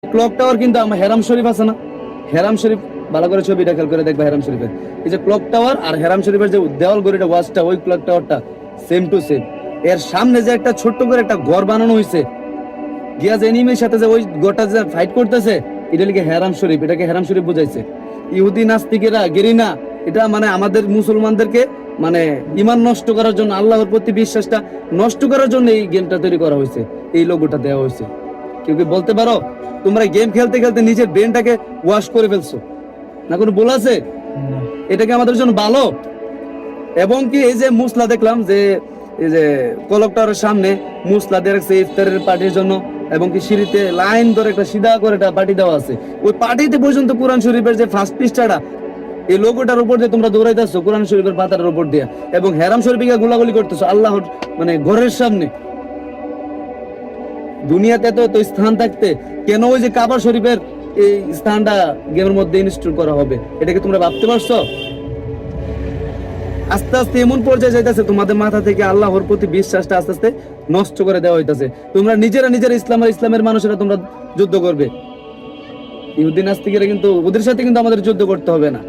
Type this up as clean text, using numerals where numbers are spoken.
Clock tower কিন্তু আমার হেরাম শরীফ আছে না, হেরাম শরীফ ভালো করে ছবিটা খেয়াল করে দেখবা। হেরাম শরীফের এই যে ক্লক টাওয়ার আর হেরাম শরীফের যে দেওয়াল গড়িটা ওয়াচটা, ওই ক্লক টাওয়ারটা সেম টু সেম। এর সামনে যে একটা ছোট্ট করে একটা ঘর বানানো হয়েছে, গিয়াজ এনিমির সাথে যে ওই গোটা যে ফাইট করতেছে, এটা লিখে হেরাম শরীফ, এটাকে হেরাম শরীফ বুঝাইছে। ইহুদি নাস্তিকেরা গেরিনা, এটা মানে আমাদের মুসলমানদেরকে মানে ইমান নষ্ট করার জন্য, আল্লাহর প্রতি বিশ্বাসটা নষ্ট করার জন্য এই গেমটা তৈরি করা হয়েছে, এই লোগোটা দেওয়া হয়েছে। কেউ কি বলতে পারো তোমরা গেম খেলতে খেলতে নিজের ব্রেনটাকে ওয়াশ করে ফেলছো? না কোনো বল আছে? এটা কি আমাদের জন্য ভালো? এবং কি এই যে মুসলা দেখলাম যে এই যে কলকটার সামনে মুসলা দিয়ে রাখছে ইফতারের পার্টির জন্য, এবং কি সিঁড়িতে লাইন ধরে একটা সিধা করে একটা পার্টি দেওয়া আছে। ওই পার্টিতে পর্যন্ত কোরআন শরীফের যে ফার্স্ট পৃষ্ঠাটা, এই লোগোটার উপর দিয়ে তোমরা দৌড়াইতেছো কোরআন শরীফের পাতার উপর দিয়ে, এবং হেরাম শরীফকে গোলাগুলি করতেছো আল্লাহর মানে ঘরের সামনে। দুনিয়াতে তো স্থান থাকতে কেন ওই যে কাবা শরীফের এই স্থানটা গেমের মধ্যে ইনস্টল করা হবে? এটাকে তোমরা ভাবতে পারছো? আস্তে আস্তে এমন পর্যায়ে যাইতেছে তোমাদের মাথা থেকে আল্লাহর প্রতি বিশ্বাসটা আস্তে আস্তে নষ্ট করে দেওয়া হইতাছে। তোমরা নিজেরা ইসলাম আর ইসলামের মানুষেরা তোমরা যুদ্ধ করবে। ইহুদি নাস্তিকেরা কিন্তু ওদের সাথে কিন্তু আমাদের যুদ্ধ করতে হবে না।